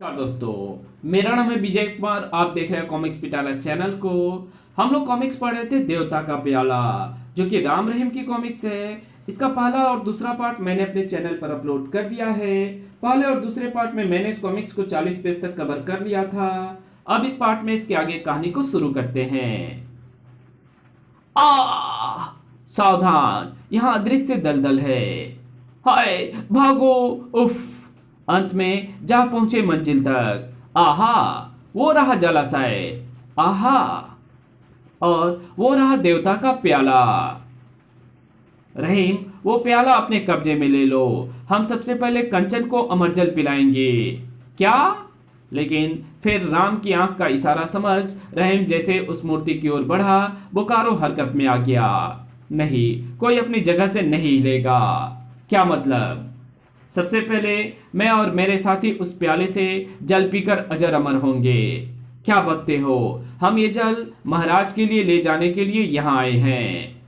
नमस्कार दोस्तों, मेरा नाम है विजय कुमार। आप देख रहे हैं कॉमिक्स पिटारा चैनल को। हम लोग कॉमिक्स पढ़ रहे थे देवता का प्याला, जो कि राम रहीम की कॉमिक्स है। इसका पहला और दूसरा पार्ट मैंने अपने चैनल पर अपलोड कर दिया है। पहले और दूसरे पार्ट में मैंने इस कॉमिक्स को 40 पेज तक कवर कर लिया था। अब इस पार्ट में इसके आगे कहानी को शुरू करते हैं। आ सावधान, यहाँ अदृश्य दलदल है। हाय भागो। उफ, अंत में जा पहुंचे मंजिल तक। आहा, वो रहा जलाशय। आहा, और वो रहा देवता का प्याला। रहीम, वो प्याला अपने कब्जे में ले लो। हम सबसे पहले कंचन को अमरजल पिलाएंगे। क्या? लेकिन फिर राम की आंख का इशारा समझ रहीम जैसे उस मूर्ति की ओर बढ़ा, बोकारो हरकत में आ गया। नहीं, कोई अपनी जगह से नहीं हिलेगा। क्या मतलब? सबसे पहले मैं और मेरे साथी उस प्याले से जल पीकर अजर अमर होंगे। क्या बकते हो? हम ये जल महाराज के लिए ले जाने के लिए यहाँ आए हैं।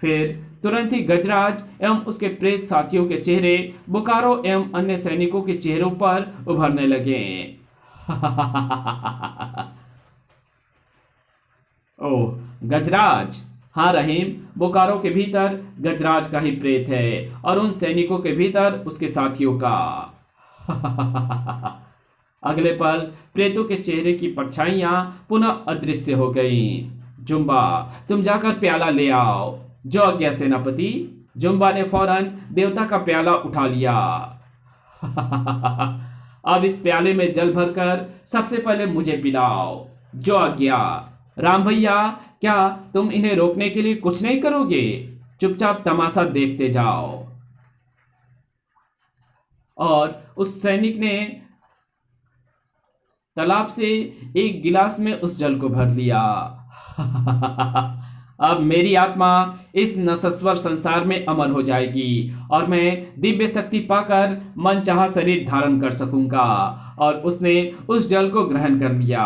फिर तुरंत ही गजराज एवं उसके प्रेत साथियों के चेहरे बोकारो एवं अन्य सैनिकों के चेहरों पर उभरने लगे। ओह, गजराज। हाँ रहीम, बोकारो के भीतर गजराज का ही प्रेत है और उन सैनिकों के भीतर उसके साथियों का। अगले पल प्रेतों के चेहरे की परछाइयां पुनः अदृश्य हो गईं। जुम्बा, तुम जाकर प्याला ले आओ। जो आज्ञा सेनापति। जुम्बा ने फौरन देवता का प्याला उठा लिया। अब इस प्याले में जल भरकर सबसे पहले मुझे पिलाओ। जो आज्ञा। राम भैया, क्या तुम इन्हें रोकने के लिए कुछ नहीं करोगे? चुपचाप तमाशा देखते जाओ। और उस सैनिक ने तालाब से एक गिलास में उस जल को भर लिया। अब मेरी आत्मा इस नश्वर संसार में अमर हो जाएगी और मैं दिव्य शक्ति पाकर मनचाहा शरीर धारण कर सकूंगा। और उसने उस जल को ग्रहण कर लिया।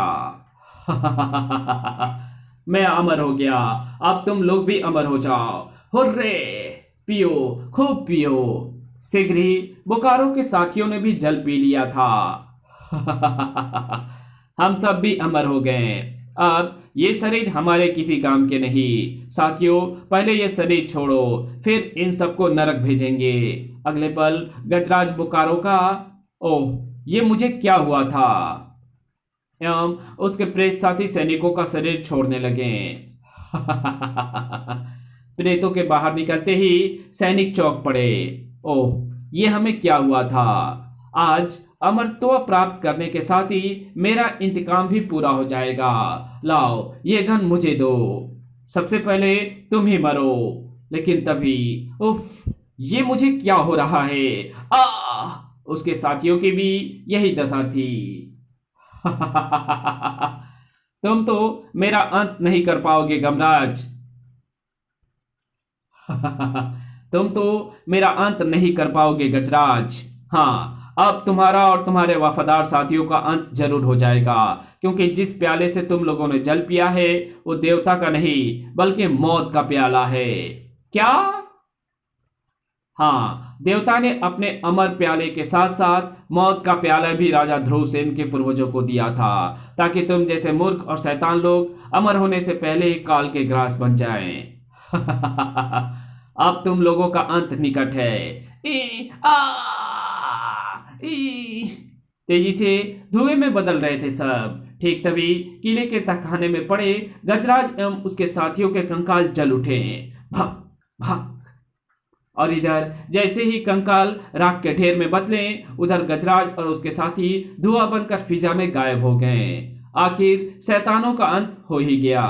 मैं अमर हो गया। अब तुम लोग भी अमर हो जाओ। हुर्रे! पियो, खूब पियो। शीघ्र ही बोकारो के साथियों ने भी जल पी लिया था। हम सब भी अमर हो गए। अब ये शरीर हमारे किसी काम के नहीं। साथियों, पहले ये शरीर छोड़ो, फिर इन सबको नरक भेजेंगे। अगले पल गजराज बोकारो का, ओह, ये मुझे क्या हुआ था, एवं उसके प्रेत साथी सैनिकों का शरीर छोड़ने लगे। प्रेतों के बाहर निकलते ही सैनिक चौंक पड़े। ओह, ये हमें क्या हुआ था? आज अमरत्व प्राप्त करने के साथ ही मेरा इंतकाम भी पूरा हो जाएगा। लाओ, ये गन मुझे दो। सबसे पहले तुम ही मरो। लेकिन तभी, उफ, ये मुझे क्या हो रहा है? आ! उसके साथियों की भी यही दशा थी। तुम तो मेरा अंत नहीं कर पाओगे गमराज। तुम तो मेरा अंत नहीं कर पाओगे गजराज। हाँ, अब तुम्हारा और तुम्हारे वफादार साथियों का अंत जरूर हो जाएगा, क्योंकि जिस प्याले से तुम लोगों ने जल पिया है वो देवता का नहीं बल्कि मौत का प्याला है। क्या? हाँ, देवता ने अपने अमर प्याले के साथ साथ मौत का प्याला भी राजा ध्रुवसेन के पूर्वजों को दिया था, ताकि तुम जैसे मूर्ख और शैतान लोग अमर होने से पहले ही काल के ग्रास बन जाएं। अब तुम लोगों का अंत निकट है। ई, आ, ई। तेजी से धुएं में बदल रहे थे सब। ठीक तभी किले के तहखाने में पड़े गजराज एवं उसके साथियों के कंकाल जल उठे। भाग भाग! और इधर जैसे ही कंकाल राख के ढेर में बदले, उधर गजराज और उसके साथी धुआं बनकर फिजा में गायब हो गए। आखिर शैतानों का अंत हो ही गया।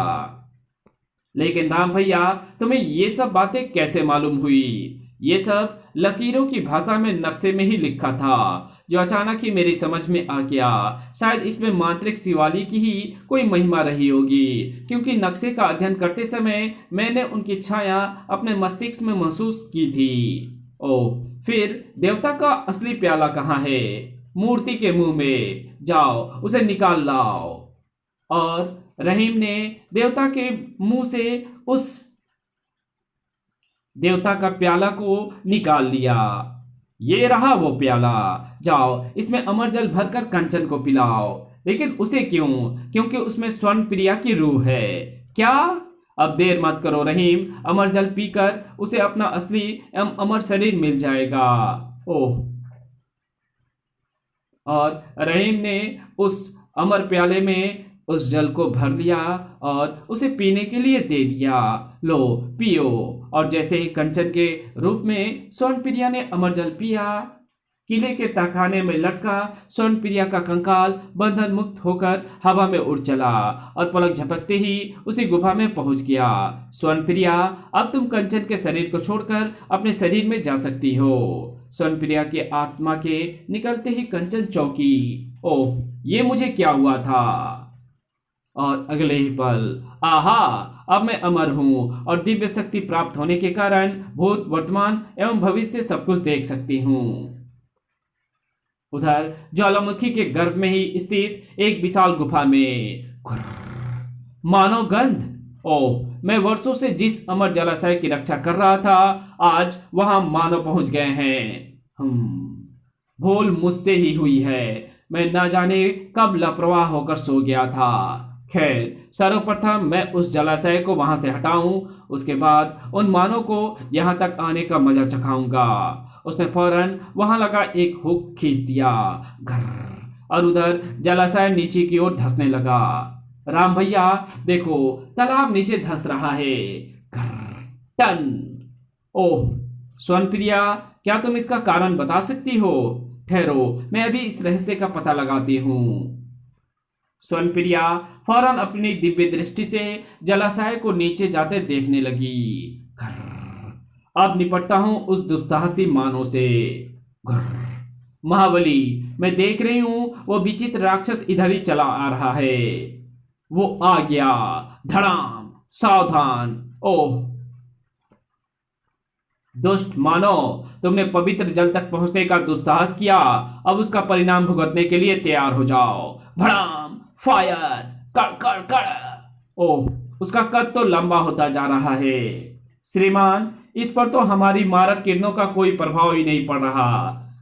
लेकिन राम भैया, तुम्हें ये सब बातें कैसे मालूम हुई? ये सब लकीरों की भाषा में नक्शे में ही लिखा था, जो अचानक ही मेरी समझ में आ गया। शायद इसमें मांत्रिक शिवाली की ही कोई महिमा रही होगी, क्योंकि नक्शे का अध्ययन करते समय मैंने उनकी छाया अपने मस्तिष्क में महसूस की थी। ओह, फिर देवता का असली प्याला कहाँ है? मूर्ति के मुंह में। जाओ, उसे निकाल लाओ। और रहीम ने देवता के मुंह से उस देवता का प्याला को निकाल लिया। ये रहा वो प्याला, जाओ इसमें अमर जल भरकर कंचन को पिलाओ। लेकिन उसे क्यों? क्योंकि उसमें स्वर्ण प्रिया की रूह है। क्या? अब देर मत करो रहीम, अमर जल पीकर उसे अपना असली एवं अमर शरीर मिल जाएगा। ओह। और रहीम ने उस अमर प्याले में उस जल को भर लिया और उसे पीने के लिए दे दिया। लो पियो। और जैसे ही कंचन के रूप में स्वर्ण प्रिया ने अमर जल पिया, किले के तहखाने में लटका स्वर्ण प्रिया का कंकाल बंधन मुक्त होकर हवा में उड़ चला और पलक झपकते ही उसी गुफा में पहुंच गया। स्वर्ण प्रिया, अब तुम कंचन के शरीर को छोड़कर अपने शरीर में जा सकती हो। स्वर्ण प्रिया की आत्मा के निकलते ही कंचन चौंकी। ओह, ये मुझे क्या हुआ था? और अगले ही पल, आहा, अब मैं अमर हूं और दिव्य शक्ति प्राप्त होने के कारण भूत, वर्तमान एवं भविष्य सब कुछ देख सकती हूं। उधर ज्वालामुखी के गर्भ में ही स्थित एक विशाल गुफा में मानव गंध। ओह, मैं वर्षों से जिस अमर जलाशय की रक्षा कर रहा था, आज वहां मानव पहुंच गए हैं। भूल मुझसे ही हुई है। मैं ना जाने कब लापरवाह होकर सो गया था। खैर, सर्वप्रथम मैं उस जलाशय को वहां से हटाऊं, उसके बाद उन मानव को यहां तक आने का मजा चखाऊंगा। उसने फौरन वहां लगा एक हुक खींच दिया, घर, और उधर जलाशय नीचे की ओर धंसने लगा। राम भैया देखो, तालाब नीचे धंस रहा है। घर, टन। ओह स्वर्ण प्रिया, क्या तुम इसका कारण बता सकती हो? ठहरो, मैं अभी इस रहस्य का पता लगाती हूँ। स्वर्ण प्रिया फौरन अपनी दिव्य दृष्टि से जलाशय को नीचे जाते देखने लगी। अब निपटता हूं उस दुस्साहसी मानव से। महाबली, मैं देख रही हूं वो विचित्र राक्षस इधर ही चला आ रहा है। वो आ गया। धड़ाम, सावधान। ओह दुष्ट मानव, तुमने पवित्र जल तक पहुंचने का दुस्साहस किया। अब उसका परिणाम भुगतने के लिए तैयार हो जाओ। भड़ाम, फायर, कड़ कड़ कड़। ओह, उसका कद तो लंबा होता जा रहा है। श्रीमान, इस पर तो हमारी मारक किरणों का कोई प्रभाव ही नहीं पड़ रहा।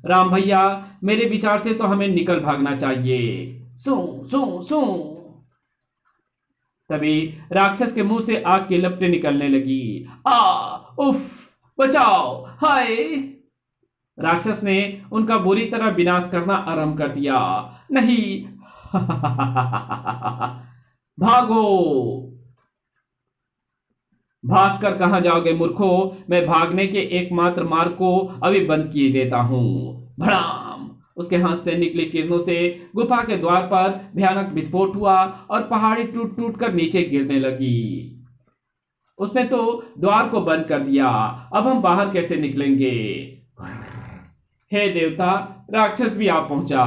राम भैया, मेरे विचार से तो हमें निकल भागना चाहिए। सू सू सू। तभी राक्षस के मुंह से आग की लपटें निकलने लगी। उफ, बचाओ, हाय। राक्षस ने उनका बुरी तरह विनाश करना आरंभ कर दिया। नहीं। भागो। भागकर कहां जाओगे मूर्खो? मैं भागने के एकमात्र मार्ग को अभी बंद किए देता हूं। भड़ाम, उसके हाथ से निकली किरणों से गुफा के द्वार पर भयानक विस्फोट हुआ और पहाड़ी टूट टूट कर नीचे गिरने लगी। उसने तो द्वार को बंद कर दिया। अब हम बाहर कैसे निकलेंगे? हे देवता, राक्षस भी आ पहुंचा।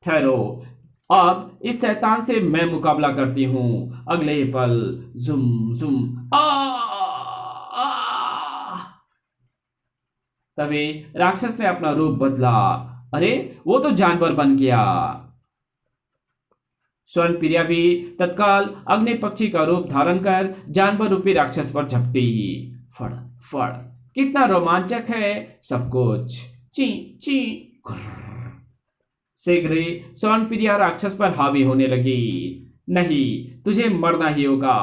ठहरो, अब इस शैतान से मैं मुकाबला करती हूं। अगले ही पल, जुम जुम। तभी राक्षस ने अपना रूप बदला। अरे, वो तो जानवर बन गया। स्वर्ण प्रिया भी तत्काल अग्नि पक्षी का रूप धारण कर जानवर रूपी राक्षस पर झपटी। फड़ फड़। कितना रोमांचक है सब कुछ। ची ची। शीघ्र ही स्वर्ण प्रिया राक्षस पर हावी होने लगी। नहीं, तुझे मरना ही होगा।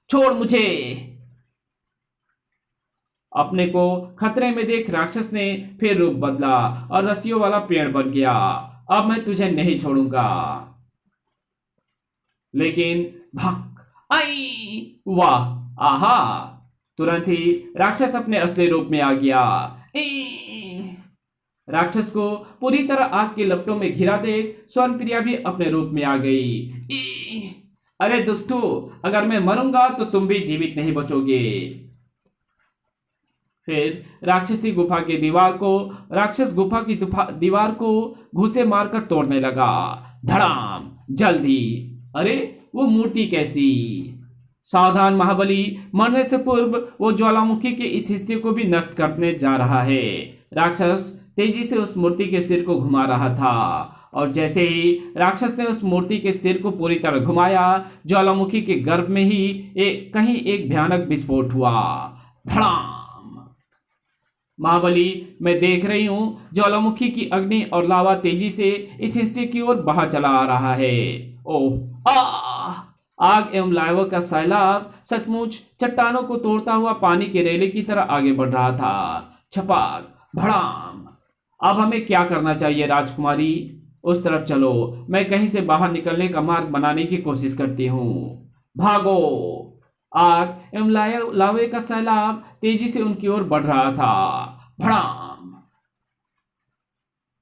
छोड़ मुझे। अपने को खतरे में देख राक्षस ने फिर रूप बदला और रस्सियों वाला पेड़ बन गया। अब मैं तुझे नहीं छोड़ूंगा। लेकिन भक, आई, वाह, आहा। तुरंत ही राक्षस अपने असली रूप में आ गया। राक्षस को पूरी तरह आग की लपटों में घिरा देख स्वर्ण प्रिया भी अपने रूप में आ गई। अरे दुष्टू, अगर मैं मरूंगा तो तुम भी जीवित नहीं बचोगे। फिर राक्षस गुफा की दीवार को घुसे मारकर तोड़ने लगा। धड़ाम, जल्दी। अरे, वो मूर्ति कैसी? सावधान महाबली, मरने से पूर्व वो ज्वालामुखी के इस हिस्से को भी नष्ट करने जा रहा है। राक्षस तेजी से उस मूर्ति के सिर को घुमा रहा था और जैसे ही राक्षस ने उस मूर्ति के सिर को पूरी तरह घुमाया, ज्वालामुखी के गर्भ में ही कहीं एक भयानक विस्फोट हुआ। धड़ाम। महाबली, मैं देख रही हूं ज्वालामुखी की अग्नि और लावा तेजी से इस हिस्से की ओर बहा चला आ रहा है। ओह, आग एवं लावा का सैलाब सचमुच चट्टानों को तोड़ता हुआ पानी के रेले की तरह आगे बढ़ रहा था। छपाक, भड़ाम। अब हमें क्या करना चाहिए राजकुमारी? उस तरफ चलो, मैं कहीं से बाहर निकलने का मार्ग बनाने की कोशिश करती हूँ। भागो! आग एवं लावे का सैलाब तेजी से उनकी ओर बढ़ रहा था। भड़ाम!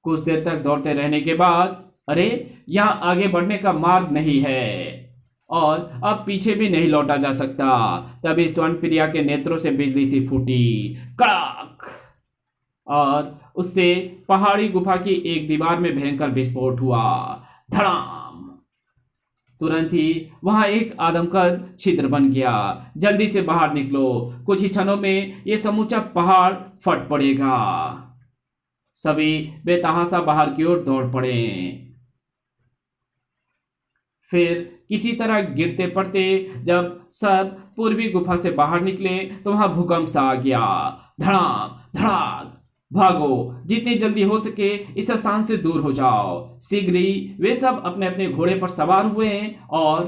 कुछ देर तक दौड़ते रहने के बाद, अरे, यहाँ आगे बढ़ने का मार्ग नहीं है और अब पीछे भी नहीं लौटा जा सकता। तभी स्वर्ण प्रिया के नेत्रों से बिजली सी फूटी, कड़ाक, और उससे पहाड़ी गुफा की एक दीवार में भयंकर विस्फोट हुआ। धड़ाम! तुरंत ही वहां एक आदमकद छिद्र बन गया। जल्दी से बाहर निकलो, कुछ ही क्षणों में यह समूचा पहाड़ फट पड़ेगा। सभी बेतहाशा बाहर की ओर दौड़ पड़े। फिर किसी तरह गिरते पड़ते जब सब पूर्वी गुफा से बाहर निकले तो वहां भूकंप सा आ गया। धड़ाम, धड़ाक! भागो, जितनी जल्दी हो सके इस स्थान से दूर हो जाओ। शीघ्र ही वे सब अपने अपने घोड़े पर सवार हुए और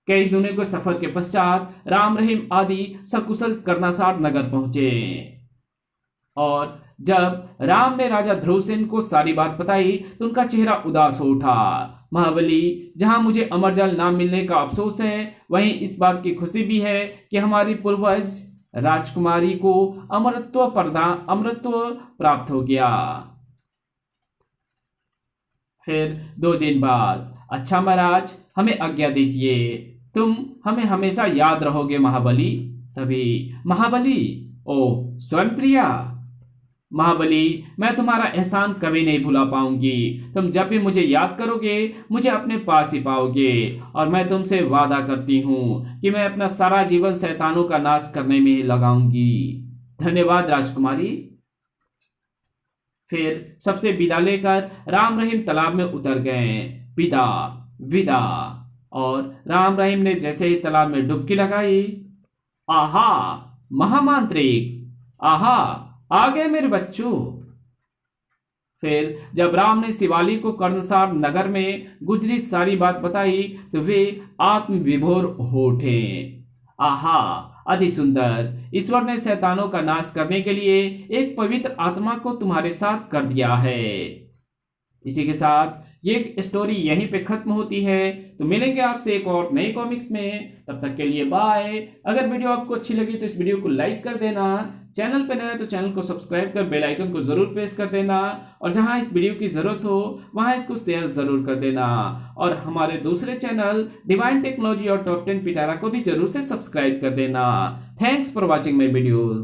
कई दिनों के सफर के पश्चात राम रहीम आदि सकुशल कर्णासार नगर पहुंचे। और जब राम ने राजा ध्रुवसेन को सारी बात बताई तो उनका चेहरा उदास हो उठा। महाबली, जहां मुझे अमरजल ना मिलने का अफसोस है, वहीं इस बात की खुशी भी है कि हमारी पूर्वज राजकुमारी को अमरत्व प्राप्त हो गया। फिर 2 दिन बाद, अच्छा महाराज, हमें आज्ञा दीजिए, तुम हमें हमेशा याद रहोगे महाबली। तभी महाबली, ओह स्वयंप्रिया! महाबली, मैं तुम्हारा एहसान कभी नहीं भुला पाऊंगी। तुम जब भी मुझे याद करोगे मुझे अपने पास ही पाओगे और मैं तुमसे वादा करती हूँ कि मैं अपना सारा जीवन शैतानों का नाश करने में ही लगाऊंगी। धन्यवाद राजकुमारी। फिर सबसे विदा लेकर राम रहीम तालाब में उतर गए। विदा, विदा। और राम रहीम ने जैसे ही तालाब में डुबकी लगाई, आहा महामांत्रिक, आहा आ गए मेरे बच्चों। फिर जब राम ने शिवाली को कर्णसार नगर में गुजरी सारी बात बताई तो वे आत्मविभोर हो उठे। आहा, अति सुंदर! ईश्वर ने शैतानों का नाश करने के लिए एक पवित्र आत्मा को तुम्हारे साथ कर दिया है। इसी के साथ ये स्टोरी यहीं पे खत्म होती है। तो मिलेंगे आपसे एक और नई कॉमिक्स में, तब तक के लिए बाय। अगर वीडियो आपको अच्छी लगी तो इस वीडियो को लाइक कर देना, चैनल पे नया तो चैनल को सब्सक्राइब कर बेल आइकन को जरूर प्रेस कर देना और जहां इस वीडियो की जरूरत हो वहां इसको शेयर जरूर कर देना और हमारे दूसरे चैनल डिवाइन टेक्नोलॉजी और टॉप 10 पिटारा को भी जरूर से सब्सक्राइब कर देना। Thanks for watching my videos.